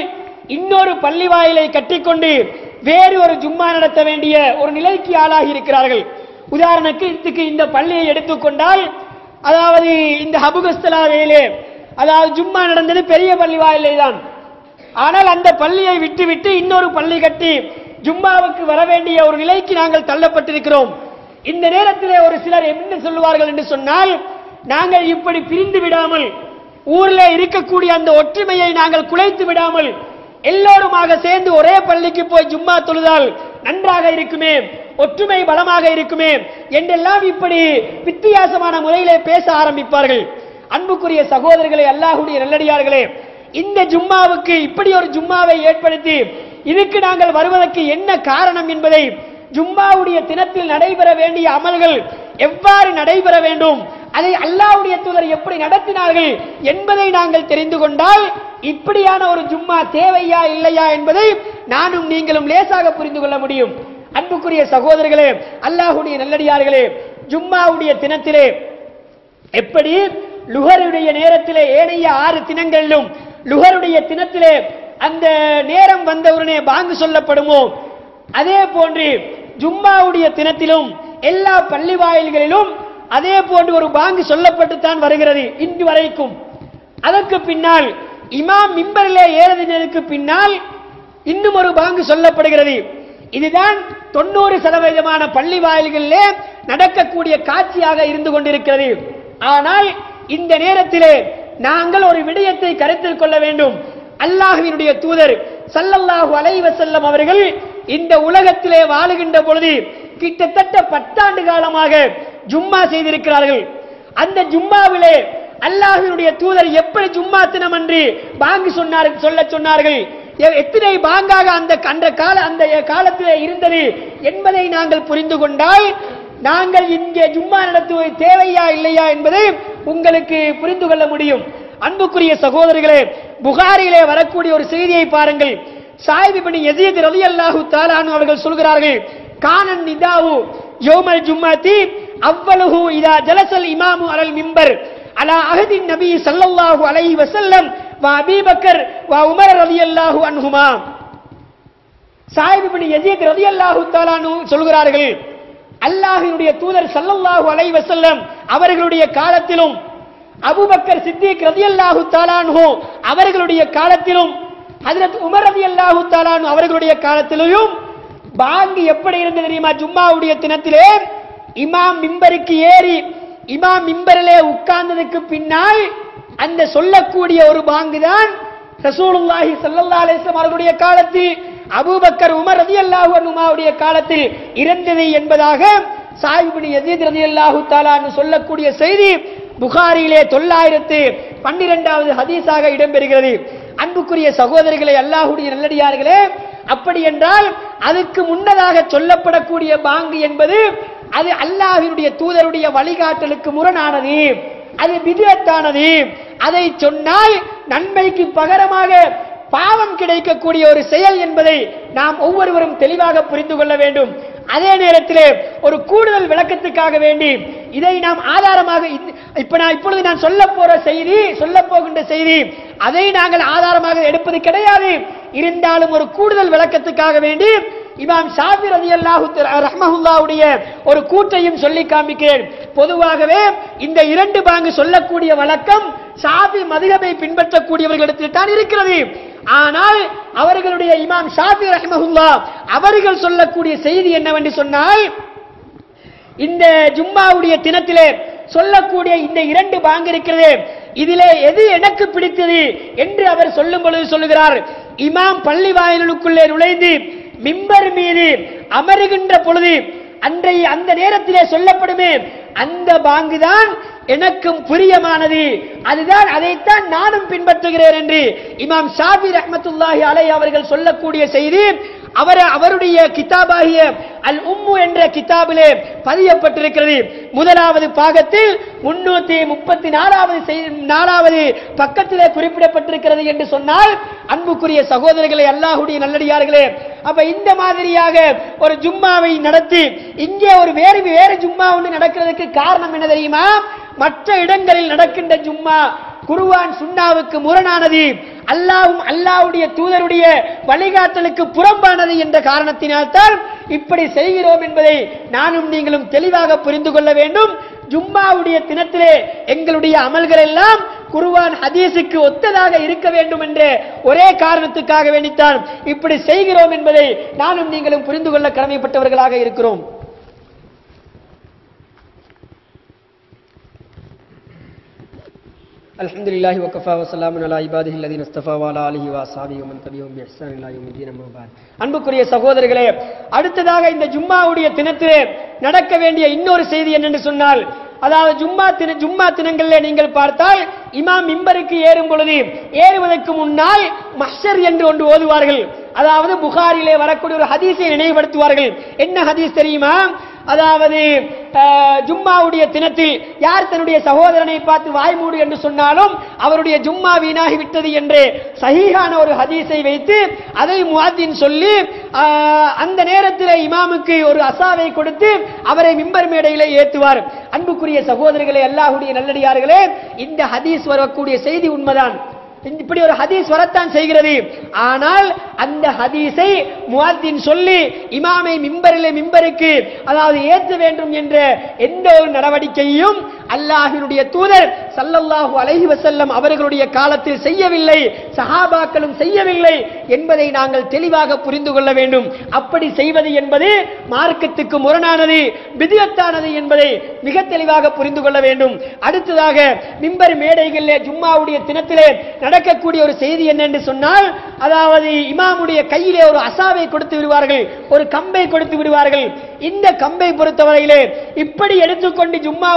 இன்னொரு பள்ளி வாயிலை கட்டிக்கொண்டு வேறு ஒரு ஜும்மா நடத்த வேண்டிய ஒரு நிலைக்கு ஆளாகி இருக்கிறார்கள். உதாரணத்துக்கு இந்த பள்ளியை எடுத்துக்கொண்டால், அதாவது இந்த ஹபுகஸ்தலாவிலே அதாவது ஜும்மா நடந்தது பெரிய பள்ளி வாயிலே தான். ஆனால் அந்த பள்ளியை விட்டுவிட்டு இன்னொரு பள்ளி கட்டி ஜும்மாவுக்கு வர வேண்டிய ஒரு நிலைக்கு நாங்கள் தள்ளப்பட்டிருக்கிறோம். இந்த நேரத்திலே ஒரு சிலர் என்ன சொல்லுவார்கள் என்று சொன்னால், நாங்கள் இப்படி பிரிந்து விடாமல், ஊரில் இருக்கக்கூடிய அந்த ஒற்றுமையை நாங்கள் குலைத்து விடாமல் எல்லோருமாக சேர்ந்து ஒரே பள்ளிக்கு போய் ஜும்மா தொழுதால் நன்றாக இருக்குமே, ஒற்றுமை பலமாக இருக்குமே என்றெல்லாம் இப்படி வித்தியாசமான முறையிலே பேச ஆரம்பிப்பார்கள். அன்புக்குரிய சகோதரர்களே, அல்லாஹ்வுடைய நல்லடியார்களே, இந்த ஜும்மாவுக்கு இப்படி ஒரு ஜும்மாவை ஏற்படுத்தி இதுக்கு நாங்கள் வருவதற்கு என்ன காரணம் என்பதை, ஜும்மாவுடைய தினத்தில் நடைபெற வேண்டிய அமல்கள் எவ்வாறு நடைபெற வேண்டும், அதை அல்லாஹ்வுடைய தூதர் எப்படி நடத்தினார்கள் என்பதை நாங்கள் தெரிந்து கொண்டால் இப்படியான ஒரு ஜும்மா தேவையா இல்லையா என்பதை நானும் நீங்களும் லேசாக புரிந்து கொள்ள முடியும். அன்புக்குரிய சகோதரர்களே, அல்லாஹ்வுடைய நல்லடியார்களே, ஜும்மாவுடைய தினத்திலே எப்படி லுஹருடைய நேரத்திலே ஏனைய 6 தினங்களிலும் லுஹருடைய தினத்திலே அந்த நேரம் வந்தவுடனே பாங்கு சொல்லப்படுமோ, அதே போன்று ஜும்மாவுடைய தினத்திலும் எல்லா பள்ளி வாயில்களிலும் அதே போன்று ஒரு பாங்கு சொல்லப்பட்டுத்தான் வருகிறது இன்று வரைக்கும். அதற்கு பின்னால் இமாம் மிம்பரிலே ஏறுவதற்கு பின்னால் இன்னும் ஒரு பாங்கு சொல்லப்படுகிறது. இதுதான் 90% பள்ளி வாயில்களிலே நடக்கக்கூடிய காட்சியாக இருந்து கொண்டிருக்கிறது. ஆனால் இந்த நேரத்திலே நாங்கள் ஒரு விடயத்தை கருத்தில் கொள்ள வேண்டும். அல்லாஹ்வினுடைய தூதர் ஸல்லல்லாஹு அலைஹி வஸல்லம் அவர்கள் இந்த உலகத்திலே வாழுகின்ற பொழுது கிட்டத்தட்ட 10 ஆண்டு காலமாக ஜும்மா செய்திருக்கிறார்கள். அந்த ஜும்மாவிலே அல்லாஹ்வினுடைய தூதர் எப்படி ஜும்மா தினம் அன்று பாங்கு சொல்ல சொன்னார்கள், எத்தனை பாங்காக அந்த காலத்திலே இருந்தது என்பதை நாங்கள் புரிந்து கொண்டால் நாங்கள் இங்கே ஜும்மா நடத்துவது தேவையா இல்லையா என்பதை உங்களுக்கு புரிந்து கொள்ள முடியும். அன்புக்குரிய சகோதரர்களே, புகாரிலே வரக்கூடிய ஒரு செய்தியை பாருங்கள். சாயிப் இப்னு யஸீத் ரலியல்லாஹு தஆலா அன்ஹு அவர்கள் சொல்கிறார்கள், கானன் நிதாவு யௌமல் ஜும்மாத்தி அவ்வலுஹு இதா ஜலஸல் இமாமு அலல் மிம்பர் அலா அஹதின் நபி ஸல்லல்லாஹு அலைஹி வஸல்லம் வ அபீ பக்கர் வ உமர் ரலியல்லாஹு அன்ஹுமா. சாயிப் இப்னு யஸீத் ரலியல்லாஹு தஆலா அன்ஹு சொல்கிறார்கள், அல்லாஹ்வினுடைய தூதர் ஸல்லல்லாஹு அலைஹி வஸல்லம் அவர்களுடைய காலத்திலும் அபூபக்கர் சித்திக் ரலியல்லாஹு தஆலா அன்ஹு அவர்களுடைய காலத்திலும் ஹஜ்ரத் உமர் ரலியல்லாஹு தஆலா அன்ஹு அவர்களுடைய காலத்திலும் பாங்கு எப்படி இருந்தது தெரியுமா? ஜும்மாவுடைய தினத்திலே இமாம் மிம்பருக்கு ஏறி இமாம் மிம்பரிலே உட்கார்ந்ததுக்கு பின்னால் அந்த சொல்லக்கூடிய ஒரு பாங்கு தான் ரசூலுல்லாஹி ஸல்லல்லாஹு அலைஹி வஸல்லம் அவர்களுடைய காலத்தில் அபூபக்கர் உமர் ரலியல்லாஹு அன்ஹுமாவுடைய காலத்தில் இருந்தது என்பதாக சாயிப் இப்னு யஸீத் ரலியல்லாஹு தஆலா அன்ஹு சொல்லக்கூடிய செய்தி புகாரியிலே 912வது ஹதீஸாக இடம்பெறுகிறது. அன்புக்குரிய சகோதரர்களே, அல்லாஹ்வுடைய நல்லடியார்களே, அப்படி என்றால் அதுக்கு முன்னதாக சொல்லப்படக்கூடிய பாங்கு என்பது அது அல்லாஹ்வினுடைய தூதருடைய வழிகாட்டலுக்கு முரணானது, அது பித்அத்தானது. அதை சொன்னால் நன்மைக்கு பகரமாக பாவம் கிடைக்கக்கூடிய ஒரு செயல் என்பதை நாம் ஒவ்வொருவரும் தெளிவாக புரிந்து கொள்ள வேண்டும். அதே நேரத்திலே ஒரு கூடுதல் விளக்கத்துக்காக வேண்டி இதை நாம் ஆதாரமாக இப்பொழுது நான் சொல்ல போகின்ற செய்தி அதை நாங்கள் ஆதாரமாக எடுப்பது கிடையாது. இருந்தாலும் ஒரு கூடுதல் விளக்கத்துக்காக வேண்டி இமாம் ஷாஃபி ரலியல்லாஹு ரஹ்மஹுல்லாஹுடைய ஒரு கூற்றையும் சொல்லி காண்பிக்கிறேன். பொதுவாகவே இந்த 2 பாங்கு சொல்லக்கூடிய வழக்கம் ஷாஃபி மذஹபை பின்பற்றக்கூடியவர்களிடத்தில் தான் இருக்கிறது. ஆனால் அவர்களுடைய இமாம் ஷாஃபி ரஹ்மஹுல்லாஹ் அவர்கள் சொல்லக்கூடிய செய்தி என்னவென்று சொன்னால், இந்த ஜும்மாவுடைய தினத்திலே சொல்லக்கூடிய இந்த 2 பாங்கு இருக்கிறது, இதிலே எது எனக்கு பிடித்தது என்று அவர் சொல்லும் பொழுது சொல்லுகிறார், இமாம் பள்ளி வாயிலுக்குள்ளே நுழைந்து மிம்பர் மீது அமருகின்ற பொழுது அந்த நேரத்திலே சொல்லப்படுமே அந்த பாங்கு தான் எனக்கும் பிரியமானது, அதுதான் அதைத்தான் நானும் பின்பற்றுகிறேன் என்று இமாம் ஷாஃபி ரஹ்மத்துல்லாஹி அலைஹி அவர்கள் சொல்லக்கூடிய செய்தி அவருடைய கிதாபாகிய அல் உம்மு என்ற கிதாபிலே பதியப்பட்டிருக்கிறது. முதலாவது பாகத்தில் 334வது பக்கத்திலே குறிப்பிடப்பட்டிருக்கிறது என்று சொன்னால், அன்புக்குரிய சகோதரர்களே, அல்லாஹ்வுடைய நல்லடியார்களே, அப்ப இந்த மாதிரியாக ஒரு ஜும்மாவை நடத்தி இங்கே ஒரு வேறு ஜும்மா ஒன்று நடக்கிறதுக்கு காரணம் என்ன தெரியுமா? மற்ற இடங்களில் நடக்கின்ற ஜும்மா குர்ஆன் சுன்னாவுக்கு முரணானது, அல்லாஹ்வுடைய தூதருடைய வழிகாட்டலுக்கு புறம்பானது என்ற காரணத்தினால்தான் இப்படி செய்கிறோம் என்பதை நானும் நீங்களும் தெளிவாக புரிந்து கொள்ள வேண்டும். ஜும்மாவுடைய தினத்திலே எங்களுடைய அமல்கள் எல்லாம் குர்ஆன் ஹதீஸுக்கு ஒத்ததாக இருக்க வேண்டும் என்ற ஒரே காரணத்துக்காக வேண்டித்தான் இப்படி செய்கிறோம் என்பதை நானும் நீங்களும் புரிந்து கொள்ள கடமைப்பட்டவர்களாக இருக்கிறோம். அல்ஹம்துலில்லாஹி வகஃபா வஸலாமுன் அலா இபாதிஹி அல்லதீன இஸ்தஃபா வ அலா ஆலிஹி வ அஸ்ஹாபிஹி வ மன் தபியஹும் பி இஹ்சான் இலா யௌமிddin அம்மா பஅத். அன்புக்குரிய சகோதரர்களே, அடுத்ததாக இந்த ஜும்மாவுடைய தினத்திலே நடக்க வேண்டிய இன்னொரு செய்தி என்னென்று சொன்னால், அதாவது ஜும்மா தினங்களிலே நீங்கள் பார்த்தால் இமாம் மிம்பருக்கு ஏறும் பொழுது ஏறுவதற்கு முன்னால் மஹ்ஷர் என்று ஒன்று ஓதுவார்கள். அதாவது புகாரிலே வரக்கூடிய ஒரு ஹதீஸை நினைவுபடுத்துவார்கள். என்ன ஹதீஸ் தெரியுமா? அதாவது ஜும்மாவுடைய தினத்தில் யார் தன்னுடைய சகோதரனை பார்த்து வாய்மூடு என்று சொன்னாலும் அவருடைய ஜும்மா வீணாகி விட்டது என்று சஹீஹான ஒரு ஹதீஸை வைத்து அதை முஅத்தின் சொல்லி அந்த நேரத்தில் இமாமுக்கு ஒரு அசாவை கொடுத்து அவரை மிம்பர் மேடையிலே ஏற்றுவார். அன்புக்குரிய சகோதரர்களே, அல்லாஹ்வுடைய நல்லடியார்களே, இந்த ஹதீஸ் வரக்கூடிய செய்தி உண்மைதான். இப்படி ஒரு ஹதீஸ் வரத்தான் செய்கிறது. ஆனால் அந்த ஹதீஸை முஅத்தின் சொல்லி இமாமை மிம்பருக்கு அதாவது ஏற்ற வேண்டும் என்ற எந்த ஒரு நடவடிக்கையும் அல்லாஹ்வினுடைய தூதர் ஸல்லல்லாஹு அலைஹி வஸல்லம் அவர்களுடைய காலத்தில் செய்யவில்லை, சஹாபாக்களும் செய்யவில்லை என்பதை நாங்கள் தெளிவாக புரிந்து கொள்ள வேண்டும். அப்படி செய்வது என்பது மார்க்கத்துக்கு முரணானது, பித்அத்தானது என்பதை மிக தெளிவாக புரிந்து கொள்ள வேண்டும். அடுத்ததாக மிம்பர் மேடைகளிலே ஜும்மாவுடைய தினத்திலே நடக்கக்கூடிய ஒரு செய்தி என்னென்று சொன்னால், அதாவது இமாமுடைய கையிலே ஒரு அசாவை கொடுத்து விடுவார்கள், ஒரு கம்பை கொடுத்து விடுவார்கள். இந்த கம்பை பொறுத்தவரையிலே இப்படி எடுத்துக்கொண்டு ஜும்மா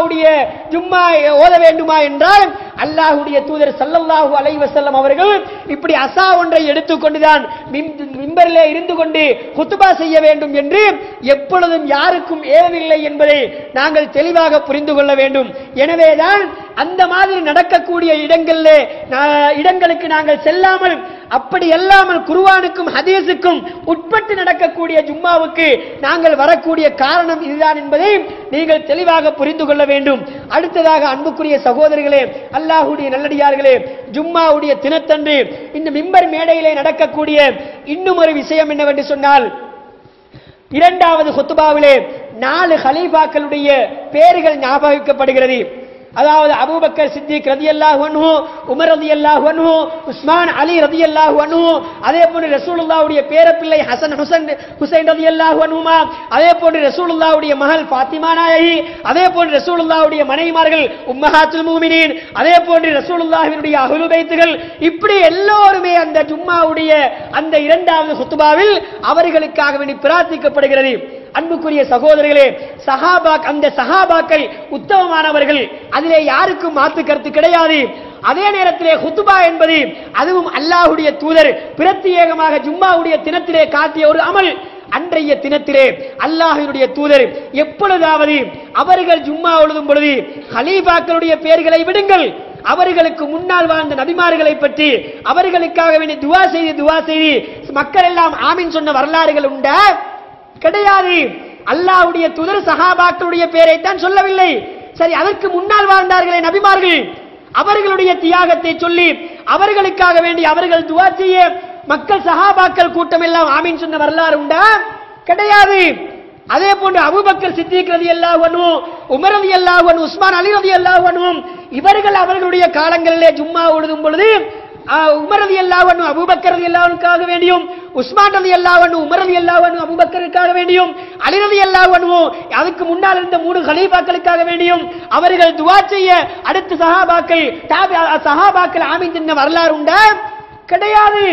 ஓத வேண்டுமா என்றால் அல்லாஹ்வுடைய தூதர் ஸல்லல்லாஹு அலைஹி வஸல்லம் அவர்கள் இப்படி அசா ஒன்றை எடுத்துக்கொண்டுதான் மிம்பரிலே இருந்து கொண்டு குத்பா செய்ய வேண்டும் என்று எப்பொழுதும் யாருக்கும் ஏவவில்லை என்பதை நாங்கள் தெளிவாக புரிந்து கொள்ள வேண்டும். எனவேதான் அந்த மாதிரி நடக்கக்கூடிய இடங்களுக்கு நாங்கள் செல்லாமல், அப்படி அல்லாமல் குர்ஆனுக்கும் ஹதீஸுக்கும் உட்பட்டு நடக்கக்கூடிய ஜும்மாவுக்கு நாங்கள் வரக்கூடிய காரணம் இதுதான் என்பதை நீங்கள் தெளிவாக புரிந்து கொள்ள வேண்டும். அடுத்ததாக அன்புக்குரிய சகோதரர்களே, அல்லாஹ்வுடைய நல்லடியார்களே, ஜும்மாவுடைய தினத்தன்று இந்த மிம்பர் மேடையிலே நடக்கக்கூடிய இன்னும் ஒரு விஷயம் என்னவென்று சொன்னால், இரண்டாவது குத்பாவிலே 4 ஹலீஃபாக்களுடைய பெயர்கள் ஞாபகிக்கப்படுகிறது. அதாவது அபூபக்கர் சித்திக் ரலியல்லாஹு அன்ஹு, உமர் ரலியல்லாஹு அன்ஹு, உஸ்மான் அலி ரலியல்லாஹு அன்ஹு, அதே போன்று ரசூலுல்லாஹ்வுடைய பேரப்பிள்ளை ஹசன் ஹுசைன் ரலியல்லாஹு அன்ஹுமா, அதே போன்று ரசூலுல்லாஹ்வுடைய மகள் ஃபாத்திமா நாயகி, அதே போன்று ரசூலுல்லாஹ்வுடைய மனைவிமார்கள் உம்மஹாத்துல் முஃமினீன், அதே போன்று ரசூலுல்லாஹ்வினுடைய அஹ்லு பைத்துகள், இப்படி எல்லோருமே அந்த ஜும்மாவுடைய அந்த இரண்டாவது குத்பாவில் அவர்களுக்காக வேண்டி பிரார்த்திக்கப்படுகிறது. அன்புக்குரிய சகோதரர்களே, அந்த சஹாபாக்கள் உத்தமமானவர்கள், அதிலே யாருக்கும் மாற்று கருத்து கிடையாது. அதே நேரத்திலே குத்பா என்பது அதுவும் அல்லாஹ்வுடைய தூதர் பிரத்யேகமாக ஜும்மாவுடைய தினத்திலே காட்டிய ஒரு அமல். அன்றைய தினத்திலே அல்லாஹ்வினுடைய தூதர் எப்பொழுதாவது அவர்கள் ஜும்மா எழுதும் பொழுது ஹலீஃபாக்களுடைய பெயர்களை விடுங்கள், அவர்களுக்கு முன்னால் வாழ்ந்த நபிமார்களை பற்றி அவர்களுக்காக வேண்டி துஆ செய்து மக்கள் எல்லாம் ஆமீன் சொன்ன வரலாறுகள் உண்டா? கிடையாது. அல்லாஹ்வுடைய தூதர் சஹாபாக்களுடைய பெயரை தான் சொல்லவில்லை. சரி, அதற்கு முன்னால் வாழ்ந்தார்களே நபிமார்கள், அவர்களுடைய தியாகத்தை சொல்லி அவர்களுக்காக வேண்டி அவர்கள் துஆ செய்ய மக்கள் சஹாபாக்கள் கூட்டம் எல்லாம் ஆமீன் சொன்ன வரலாறு உண்டா? கிடையாது. அதே போன்று அபூபக்கர் சித்திக் ரலியல்லாஹு அன்ஹு, உமர் ரலியல்லாஹு அன்ஹு, உஸ்மான் அலி ரலியல்லாஹு அன்ஹு, இவர்கள் அவர்களுடைய காலங்களிலே ஜும்மா ஓதும் பொழுது உமர் ரலியல்லாஹு அன்ஹு அபூபக்கர் ரலியல்லாஹு அன்ஹுக்காக வேண்டியும், உஸ்மான் ரலியல்லாஹு அன்ஹு உமர் ரலியல்லாஹு அன்ஹு அபூபக்கருக்காக வேண்டியும், அலி ரலியல்லாஹு அன்ஹு அதுக்கு முன்னால் இருந்த 3 கலீஃபாக்களுக்காக வேண்டியும் அவர்கள் துஆ செய்ய அடுத்த சஹாபாக்கள் ஆமீன் சொன்ன வரலாறு உண்டா? கிடையாது.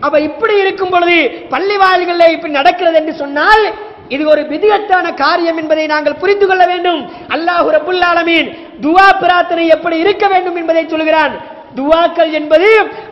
அப்ப இப்படி இருக்கும் பொழுது பள்ளி வாயில்களில் இப்படி நடக்கிறது என்று சொன்னால் இது ஒரு பித்அத்தான காரியம் என்பதை நாங்கள் புரிந்து கொள்ள வேண்டும். அல்லாஹ் ரப்புல் ஆலமீன் துஆ பிரார்த்தனை எப்படி இருக்க வேண்டும் என்பதை சொல்கிறான். துஆக்கள் என்பது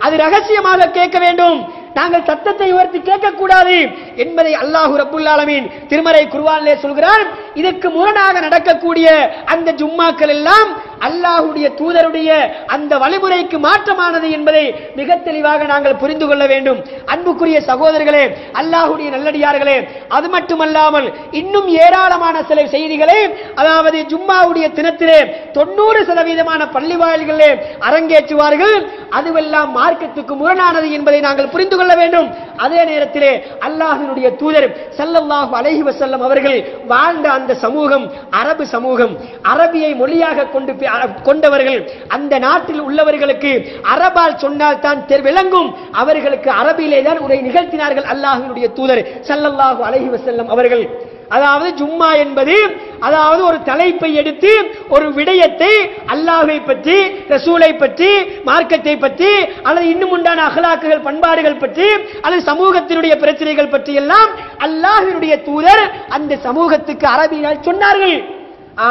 அது ரகசியமாக கேட்க வேண்டும், நாங்கள் சத்தத்தை உயர்த்தி கேட்கக்கூடாது என்பதை அல்லாஹ் ரப்புல் ஆலமீன் திருமறை குர்ஆனிலே சொல்கிறான். இதற்கு முரணாக நடக்கக்கூடிய அந்த ஜும்மாக்கள் எல்லாம் அல்லாஹ்வுடைய தூதருடைய அந்த வழிமுறைக்கு மாற்றமானது என்பதை மிக தெளிவாக நாங்கள் புரிந்து கொள்ள வேண்டும். அன்புக்குரிய சகோதரர்களே, அல்லாஹ்வுடைய நல்லடியார்களே, அது மட்டுமல்லாமல் இன்னும் ஏராளமான சில செய்திகளை, அதாவது ஜும்மாவுடைய தினத்திலே 90% பள்ளி வாயில்களிலே அரங்கேற்றுவார்கள். அதுவெல்லாம் மார்க்கத்துக்கு முரணானது என்பதை நாங்கள் புரிந்து கொள்ள வேண்டும். அதே நேரத்திலே அல்லாஹ்வினுடைய தூதர் ஸல்லல்லாஹு அலைஹி வஸல்லம் அவர்கள் வாழ்ந்த அந்த சமூகம் அரபு சமூகம், அரபியை மொழியாக கொண்டவர்கள். அந்த நாட்டில் உள்ளவர்களுக்கு அரபால் சொன்னால் தான் விளங்கும், அவர்களுக்கு அரபியிலே தான் உரை நிகழ்த்தினார்கள் அல்லாஹ்வினுடைய தூதர் ஸல்லல்லாஹு அலைஹி வஸல்லம் அவர்கள். அதாவது ஜும்மா என்பது அதாவது ஒரு தலைப்பை எடுத்து ஒரு விடயத்தை அல்லாஹ்வை பற்றி, ரசூலை பற்றி, மார்க்கத்தை பற்றி, அல்லது இன்னும் உண்டான அகலாக்குகள் பண்பாடுகள் பற்றி, அல்லது சமூகத்தினுடைய பிரச்சனைகள் பற்றி எல்லாம் அல்லாஹ்வினுடைய தூதர் அந்த சமூகத்துக்கு அரபியால் சொன்னார்கள்.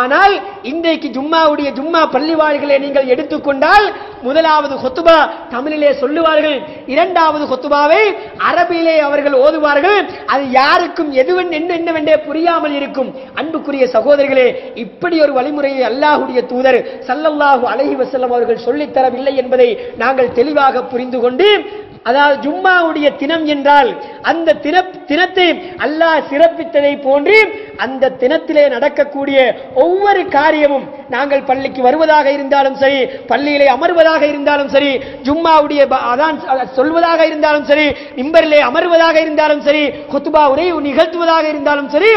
ஆனால் இன்றைக்கு ஜும்மா பள்ளி வாயில்களை நீங்கள் எடுத்துக்கொண்டால் முதலாவது குத்துபா தமிழிலே சொல்லுவார்கள், இரண்டாவது குத்துபாவை அரபியிலே அவர்கள் ஓதுவார்கள். அது யாருக்கும் என்னவென்றே புரியாமல் இருக்கும். அன்புக்குரிய சகோதரர்களே, இப்படி ஒரு வழிமுறையை அல்லாஹ்வுடைய தூதர் ஸல்லல்லாஹு அலைஹி வஸல்லம் அவர்கள் சொல்லித் தரவில்லை என்பதை நாங்கள் தெளிவாக புரிந்து கொண்டு, அதாவது ஜும்மாவுடைய தினம் என்றால் அந்த தினத்தை அல்லாஹ் சிறப்பித்ததை போன்று அந்த தினத்திலே நடக்கக்கூடிய ஒவ்வொரு காரியமும், நாங்கள் பள்ளிக்கு வருவதாக இருந்தாலும் சரி, பள்ளியிலே அமர்வதாக இருந்தாலும் சரி, ஜும்மாவுடைய அதான் சொல்வதாக இருந்தாலும் சரி, மிம்பரிலே அமர்வதாக இருந்தாலும் சரி, குத்பா உரை நிகழ்த்துவதாக இருந்தாலும் சரி,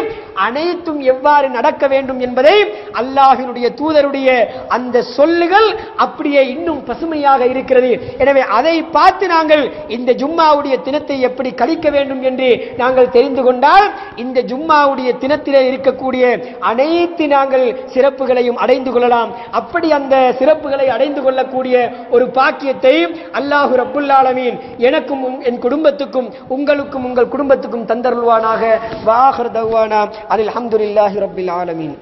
அனைத்தும் எவ்வாறு நடக்க வேண்டும் என்பதை அல்லாஹ்வினுடைய தூதருடைய அந்த சொல்லுகள் அப்படியே இன்னும் பசுமையாக இருக்கிறது. எனவே அதை பார்த்து நாங்கள் இந்த ஜும்மாவுடைய தினத்தை எப்படி கழிக்க வேண்டும் என்று நாங்கள் தெரிந்து கொண்டால் இந்த ஜும்மாவுடைய தினத்திலே இருக்கக்கூடிய அனைத்து நாங்கள் சிறப்புகளையும் அடைந்து கொள்ளலாம். அப்படி அந்த சிறப்புகளை அடைந்து கொள்ளக்கூடிய ஒரு பாக்கியத்தை அல்லாஹ் ரப்புல் ஆலமீன் எனக்கும் என் குடும்பத்துக்கும் உங்களுக்கும் உங்கள் குடும்பத்துக்கும் தந்தருள்வானாக. வாஹிர் தஅவானா அல்ஹம்துலில்லாஹி ரப்பில் ஆலமீன்.